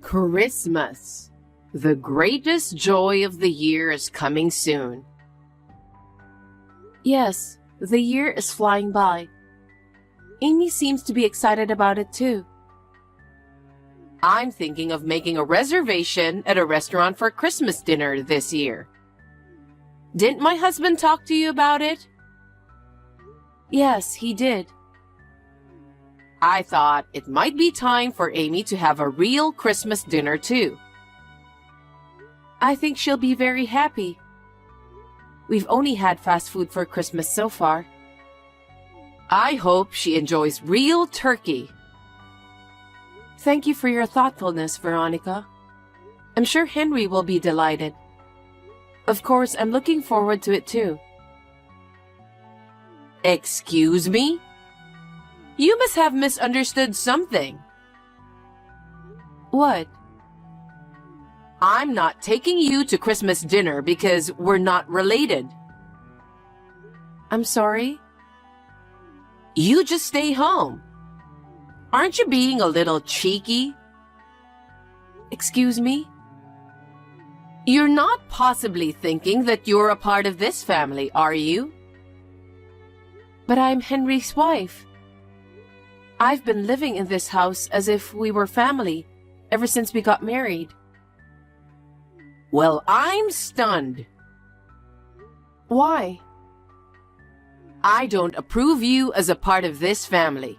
Christmas. The greatest joy of the year is coming soon. Yes, the year is flying by. Amy seems to be excited about it too. I'm thinking of making a reservation at a restaurant for Christmas dinner this year. Didn't my husband talk to you about it? Yes, he did. I thought it might be time for Amy to have a real Christmas dinner too. I think she'll be very happy. We've only had fast food for Christmas so far. I hope she enjoys real turkey. Thank you for your thoughtfulness, Veronica. I'm sure Henry will be delighted. Of course, I'm looking forward to it too. Excuse me? You must have misunderstood something. What? I'm not taking you to Christmas dinner because we're not related. I'm sorry? You just stay home. Aren't you being a little cheeky? Excuse me? You're not possibly thinking that you're a part of this family, are you? But I'm Henry's wife. I've been living in this house as if we were family ever since we got married. Well, I'm stunned. Why? I don't approve you as a part of this family.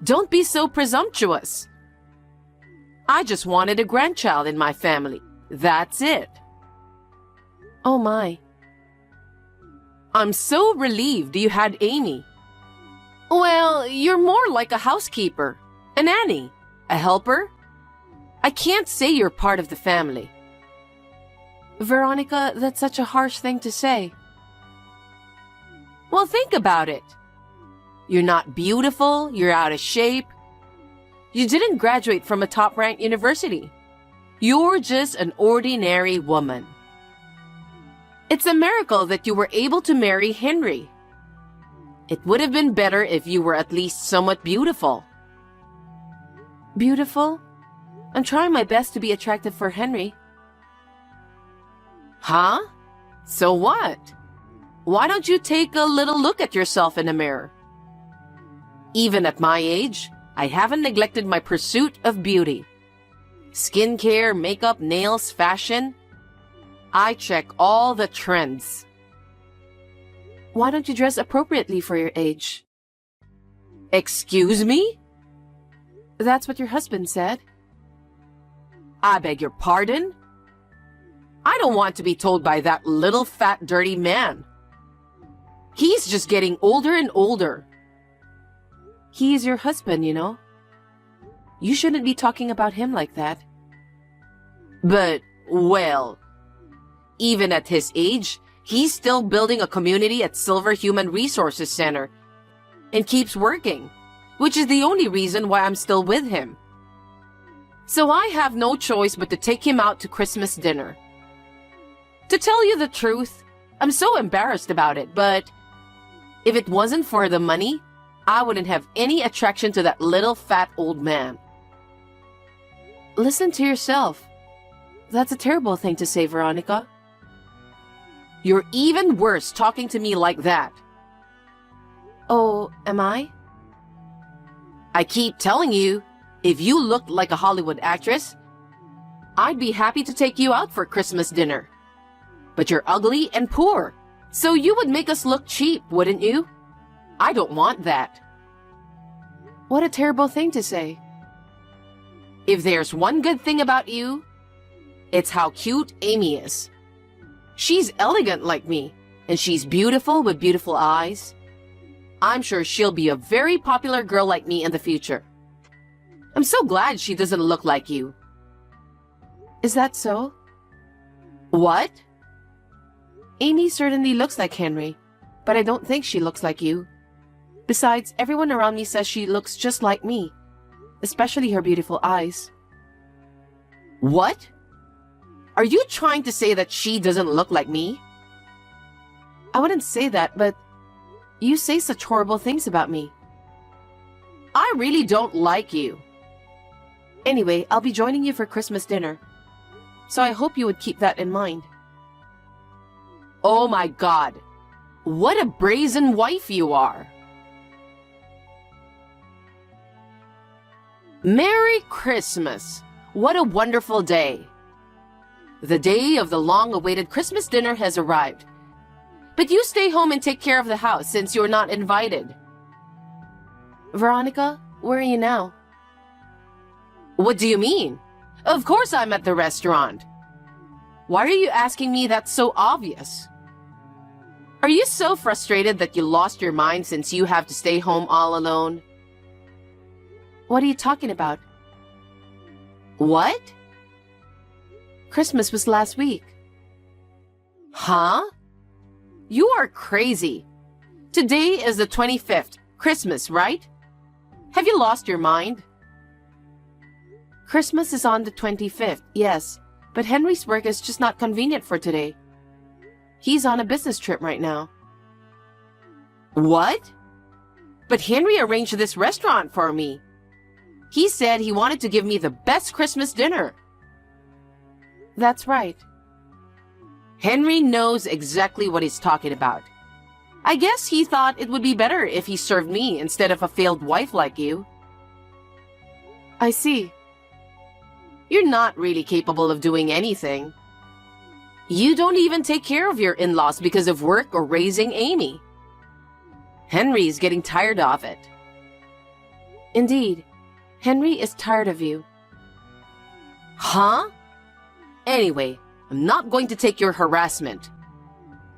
Don't be so presumptuous. I just wanted a grandchild in my family. That's it. Oh my. I'm so relieved you had Amy. Well, you're more like a housekeeper, a nanny, a helper. I can't say you're part of the family. Veronica, that's such a harsh thing to say. Well, think about it. You're not beautiful, you're out of shape. You didn't graduate from a top-ranked university. You're just an ordinary woman. It's a miracle that you were able to marry Henry. It would have been better if you were at least somewhat beautiful. Beautiful? I'm trying my best to be attractive for Henry. Huh? So what? Why don't you take a little look at yourself in a mirror? Even at my age, I haven't neglected my pursuit of beauty. Skincare, makeup, nails, fashion. I check all the trends. Why don't you dress appropriately for your age? Excuse me? That's what your husband said. I beg your pardon? I don't want to be told by that little fat dirty man. He's just getting older and older. He is your husband, you know. You shouldn't be talking about him like that. But, well, even at his age, he's still building a community at Silver Human Resources Center and keeps working, which is the only reason why I'm still with him. So I have no choice but to take him out to Christmas dinner. To tell you the truth, I'm so embarrassed about it, but if it wasn't for the money, I wouldn't have any attraction to that little fat old man. Listen to yourself. That's a terrible thing to say, Veronica. You're even worse talking to me like that. Oh, am I? I keep telling you, if you looked like a Hollywood actress, I'd be happy to take you out for Christmas dinner. But you're ugly and poor, so you would make us look cheap, wouldn't you? I don't want that. What a terrible thing to say. If there's one good thing about you, it's how cute Amy is. She's elegant like me, and she's beautiful with beautiful eyes. I'm sure she'll be a very popular girl like me in the future. I'm so glad she doesn't look like you. Is that so? What? Amy certainly looks like Henry, but I don't think she looks like you. Besides, everyone around me says she looks just like me, especially her beautiful eyes. What? Are you trying to say that she doesn't look like me? I wouldn't say that, but you say such horrible things about me. I really don't like you. Anyway, I'll be joining you for Christmas dinner. So I hope you would keep that in mind. Oh my God. What a brazen wife you are. Merry Christmas. What a wonderful day. The day of the long-awaited Christmas dinner has arrived. But you stay home and take care of the house since you're not invited. Veronica, where are you now? What do you mean? Of course I'm at the restaurant. Why are you asking me? That's so obvious. Are you so frustrated that you lost your mind since you have to stay home all alone? What are you talking about? What? Christmas was last week. Huh? You are crazy. Today is the 25th, Christmas, right? Have you lost your mind? Christmas is on the 25th, yes, but Henry's work is just not convenient for today. He's on a business trip right now. What? But Henry arranged this restaurant for me. He said he wanted to give me the best Christmas dinner. That's right. Henry knows exactly what he's talking about. I guess he thought it would be better if he served me instead of a failed wife like you. I see. You're not really capable of doing anything. You don't even take care of your in-laws because of work or raising Amy. Henry's getting tired of it. Indeed, Henry is tired of you. Huh? Anyway, I'm not going to take your harassment.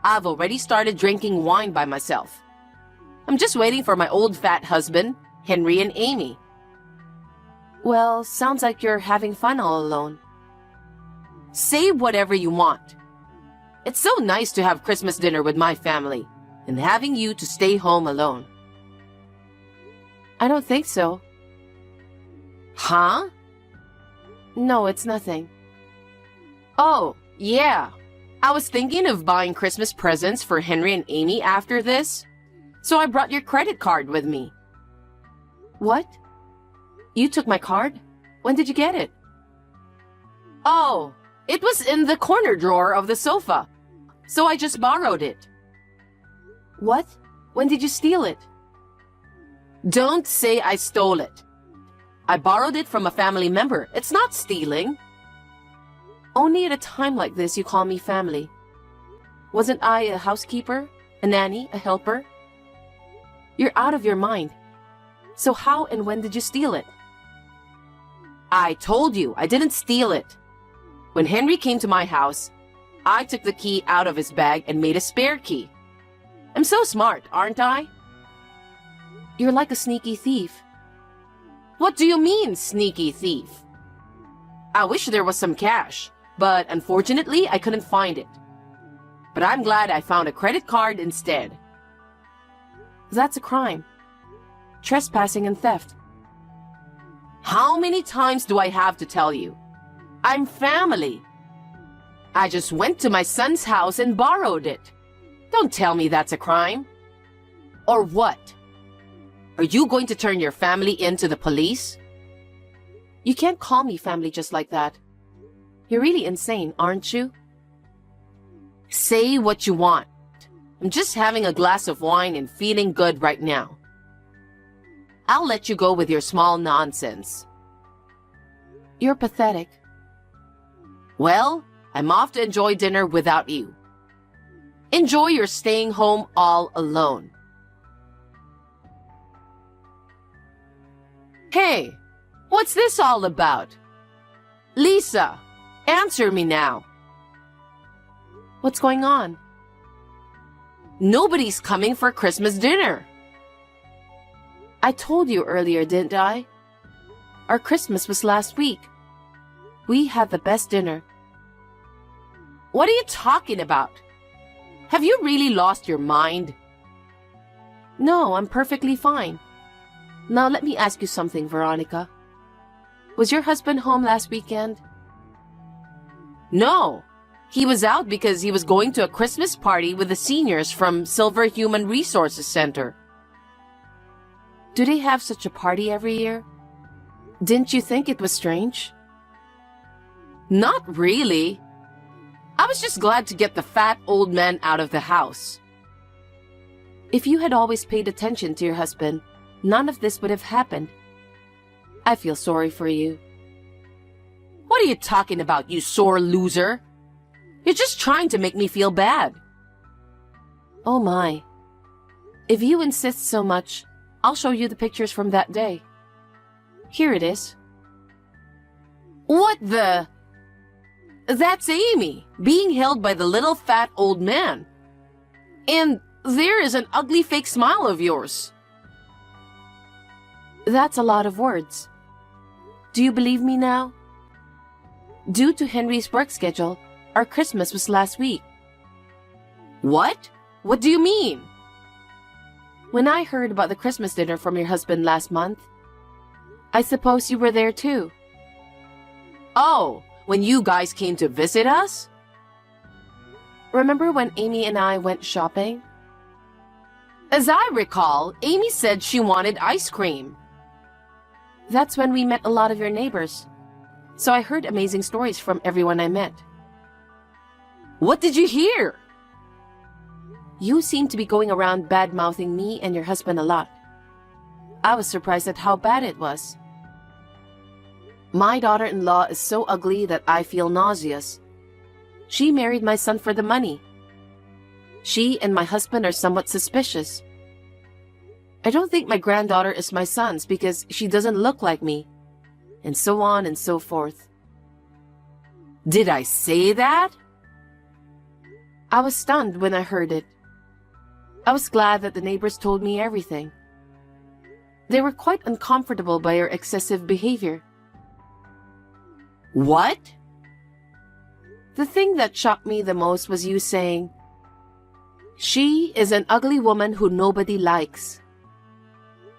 I've already started drinking wine by myself. I'm just waiting for my old fat husband, Henry and Amy. Well, sounds like you're having fun all alone. Say whatever you want. It's so nice to have Christmas dinner with my family and having you to stay home alone. I don't think so. Huh? No, it's nothing. Oh, yeah. I was thinking of buying Christmas presents for Henry and Amy after this, so I brought your credit card with me. What? You took my card? When did you get it? Oh, it was in the corner drawer of the sofa, so I just borrowed it. What? When did you steal it? Don't say I stole it. I borrowed it from a family member. It's not stealing. Only at a time like this you call me family. Wasn't I a housekeeper, a nanny, a helper? You're out of your mind. So how and when did you steal it? I told you I didn't steal it. When Henry came to my house, I took the key out of his bag and made a spare key. I'm so smart, aren't I? You're like a sneaky thief. What do you mean, sneaky thief? I wish there was some cash, but unfortunately I couldn't find it. But I'm glad I found a credit card instead. That's a crime. Trespassing and theft. How many times do I have to tell you? I'm family. I just went to my son's house and borrowed it. Don't tell me that's a crime. Or what? Are you going to turn your family into the police? You can't call me family just like that. You're really insane, aren't you? Say what you want. I'm just having a glass of wine and feeling good right now. I'll let you go with your small nonsense. You're pathetic. Well, I'm off to enjoy dinner without you. Enjoy your staying home all alone. Hey, what's this all about? Lisa, answer me now. What's going on? Nobody's coming for Christmas dinner. I told you earlier, didn't I? Our Christmas was last week. We had the best dinner. What are you talking about? Have you really lost your mind? No, I'm perfectly fine. Now let me ask you something, Veronica. Was your husband home last weekend? No. He was out because he was going to a Christmas party with the seniors from Silver Human Resources Center. Do they have such a party every year? Didn't you think it was strange? Not really. I was just glad to get the fat old man out of the house. If you had always paid attention to your husband, none of this would have happened. I feel sorry for you. What are you talking about, you sore loser? You're just trying to make me feel bad. Oh my. If you insist so much, I'll show you the pictures from that day. Here it is. What the? That's Amy, being held by the little fat old man. And there is an ugly fake smile of yours. That's a lot of words. Do you believe me now? Due to Henry's work schedule, our Christmas was last week. What? What do you mean? When I heard about the Christmas dinner from your husband last month, I suppose you were there too. Oh, when you guys came to visit us? Remember when Amy and I went shopping? As I recall, Amy said she wanted ice cream. That's when we met a lot of your neighbors. So I heard amazing stories from everyone I met. What did you hear? You seem to be going around bad-mouthing me and your husband a lot. I was surprised at how bad it was. My daughter-in-law is so ugly that I feel nauseous. She married my son for the money. She and my husband are somewhat suspicious. I don't think my granddaughter is my son's because she doesn't look like me. And so on and so forth. Did I say that? I was stunned when I heard it. I was glad that the neighbors told me everything. They were quite uncomfortable by your excessive behavior. What? The thing that shocked me the most was you saying, "She is an ugly woman who nobody likes."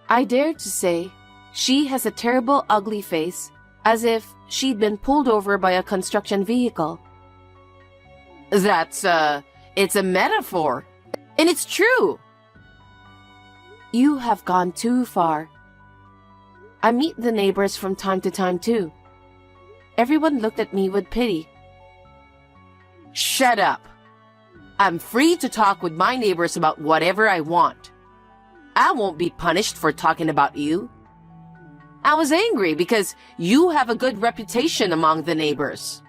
I dared to say, "She has a terrible ugly face," as if she'd been pulled over by a construction vehicle. It's a metaphor. And it's true. You have gone too far. I meet the neighbors from time to time too. Everyone looked at me with pity. Shut up. I'm free to talk with my neighbors about whatever I want. I won't be punished for talking about you. I was angry because you have a good reputation among the neighbors.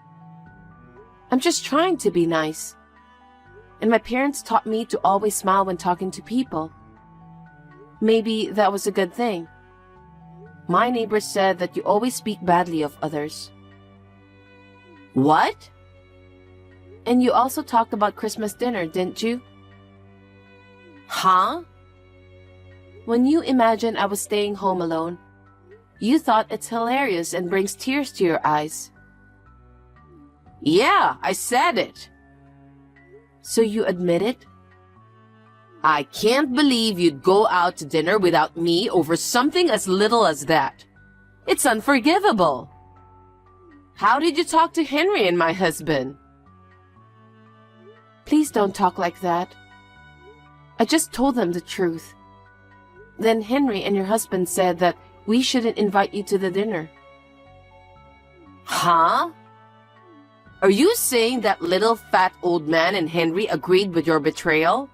I'm just trying to be nice. And my parents taught me to always smile when talking to people. Maybe that was a good thing. My neighbors said that you always speak badly of others. What? And you also talked about Christmas dinner, didn't you? Huh? When you imagined I was staying home alone, you thought it's hilarious and brings tears to your eyes. Yeah, I said it. So you admit it? I can't believe you'd go out to dinner without me over something as little as that. It's unforgivable. How did you talk to Henry and my husband? Please don't talk like that. I just told them the truth. Then Henry and your husband said that we shouldn't invite you to the dinner. Huh? Are you saying that little fat old man and Henry agreed with your betrayal?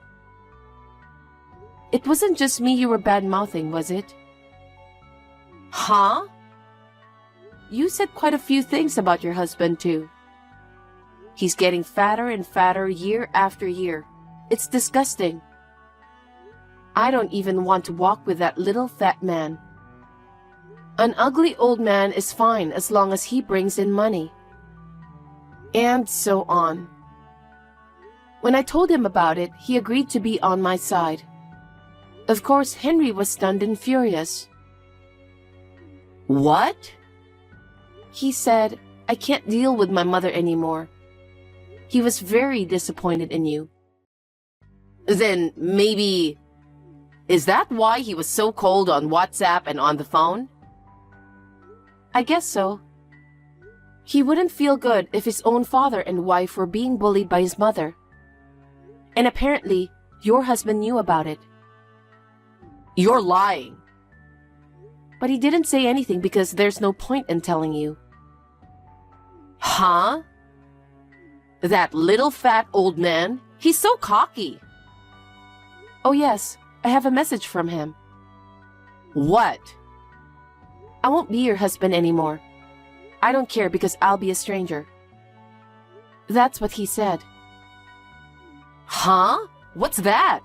It wasn't just me you were bad-mouthing, was it? Huh? You said quite a few things about your husband, too. He's getting fatter and fatter year after year. It's disgusting. I don't even want to walk with that little fat man. An ugly old man is fine as long as he brings in money. And so on. When I told him about it, he agreed to be on my side. Of course, Henry was stunned and furious. What? He said, "I can't deal with my mother anymore." He was very disappointed in you. Then maybe... Is that why he was so cold on WhatsApp and on the phone? I guess so. He wouldn't feel good if his own father and wife were being bullied by his mother. And apparently, your husband knew about it. You're lying. But he didn't say anything because there's no point in telling you. Huh? That little fat old man? He's so cocky. Oh yes, I have a message from him. What? I won't be your husband anymore. I don't care because I'll be a stranger. That's what he said. Huh? What's that?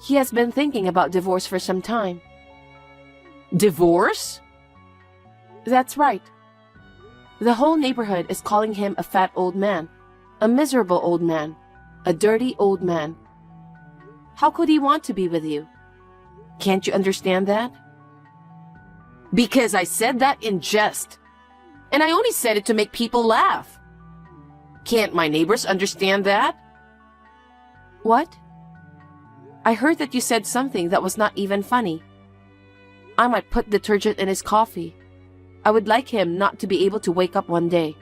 He has been thinking about divorce for some time. Divorce? That's right. The whole neighborhood is calling him a fat old man, a miserable old man, a dirty old man. How could he want to be with you? Can't you understand that? Because I said that in jest. And I only said it to make people laugh. Can't my neighbors understand that? What? I heard that you said something that was not even funny. I might put detergent in his coffee. I would like him not to be able to wake up one day.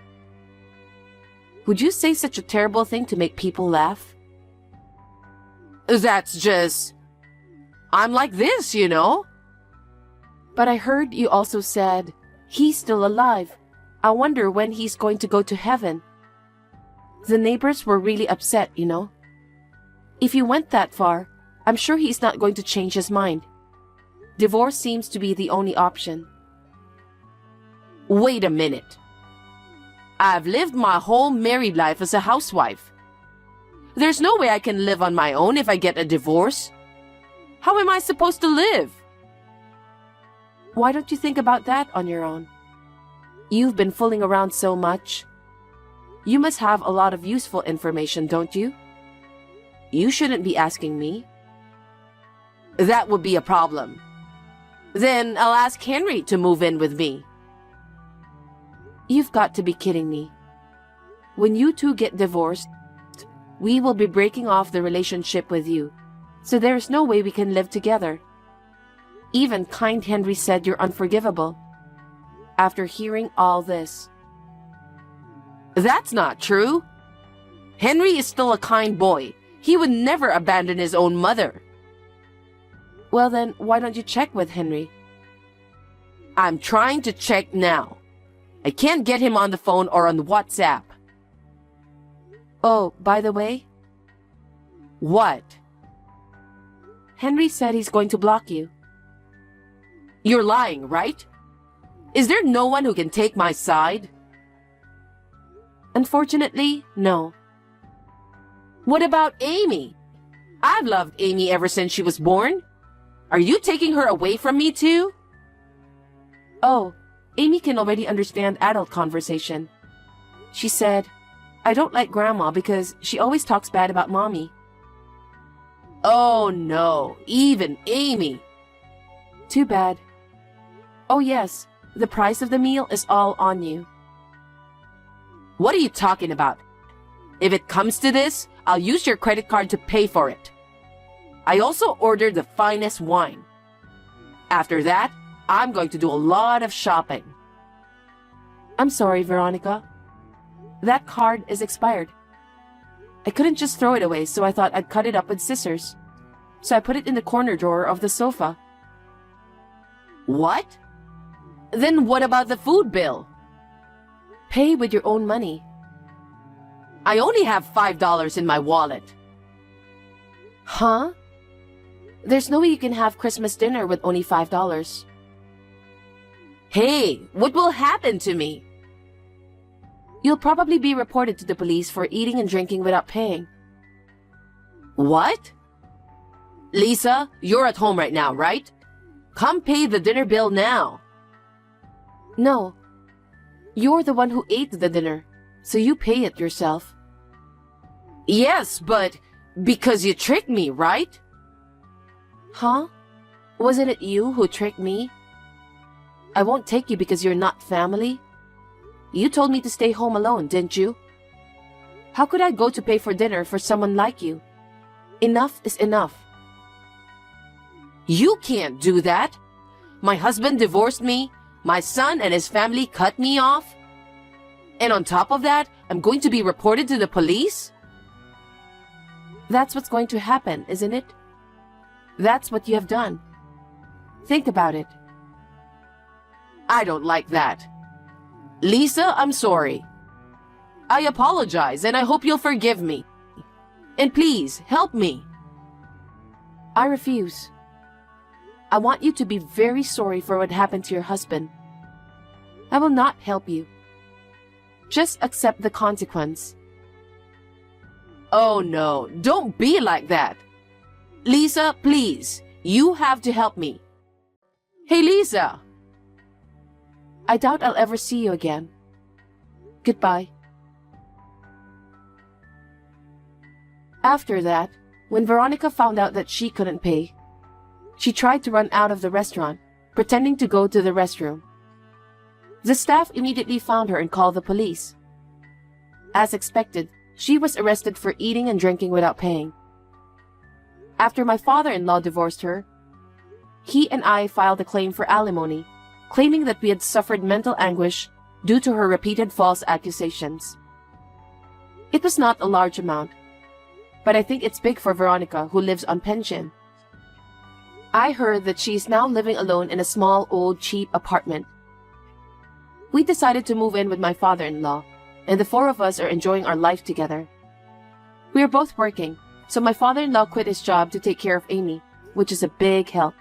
Would you say such a terrible thing to make people laugh? That's just... I'm like this, you know? But I heard you also said, he's still alive. I wonder when he's going to go to heaven. The neighbors were really upset, you know. If you went that far, I'm sure he's not going to change his mind. Divorce seems to be the only option. Wait a minute. I've lived my whole married life as a housewife. There's no way I can live on my own if I get a divorce. How am I supposed to live? Why don't you think about that on your own? You've been fooling around so much. You must have a lot of useful information, don't you? You shouldn't be asking me. That would be a problem. Then I'll ask Henry to move in with me. You've got to be kidding me. When you two get divorced, we will be breaking off the relationship with you, so there's no way we can live together. Even kind Henry said you're unforgivable. After hearing all this. That's not true. Henry is still a kind boy. He would never abandon his own mother. Well then, why don't you check with Henry? I'm trying to check now. I can't get him on the phone or on WhatsApp. Oh, by the way? What? Henry said he's going to block you. You're lying, right? Is there no one who can take my side? Unfortunately, no. What about Amy? I've loved Amy ever since she was born. Are you taking her away from me too? Oh, Amy can already understand adult conversation. She said, I don't like Grandma because she always talks bad about Mommy. Oh no, even Amy. Too bad. Oh yes, the price of the meal is all on you. What are you talking about? If it comes to this, I'll use your credit card to pay for it. I also ordered the finest wine. After that, I'm going to do a lot of shopping. I'm sorry, Veronica. That card is expired. I couldn't just throw it away, so I thought I'd cut it up with scissors. So I put it in the corner drawer of the sofa. What? Then what about the food bill? Pay with your own money. I only have $5 in my wallet. Huh? There's no way you can have Christmas dinner with only $5. Hey, what will happen to me? You'll probably be reported to the police for eating and drinking without paying. What? Lisa, you're at home right now, right? Come pay the dinner bill now. No. You're the one who ate the dinner, so you pay it yourself. Yes, but because you tricked me, right? Huh? Wasn't it you who tricked me? I won't take you because you're not family. You told me to stay home alone, didn't you? How could I go to pay for dinner for someone like you? Enough is enough. You can't do that. My husband divorced me. My son and his family cut me off. And on top of that, I'm going to be reported to the police? That's what's going to happen, isn't it? That's what you have done. Think about it. I don't like that. Lisa, I'm sorry. I apologize and I hope you'll forgive me. And please, help me. I refuse. I want you to be very sorry for what happened to your husband. I will not help you. Just accept the consequence. Oh no, don't be like that. Lisa, please, you have to help me. Hey, Lisa. I doubt I'll ever see you again. Goodbye. After that, when Veronica found out that she couldn't pay, she tried to run out of the restaurant, pretending to go to the restroom. The staff immediately found her and called the police. As expected, she was arrested for eating and drinking without paying. After my father-in-law divorced her, he and I filed a claim for alimony, claiming that we had suffered mental anguish due to her repeated false accusations. It was not a large amount, but I think it's big for Veronica, who lives on pension. I heard that she is now living alone in a small, old, cheap apartment. We decided to move in with my father-in-law, and the four of us are enjoying our life together. We are both working, so my father-in-law quit his job to take care of Amy, which is a big help.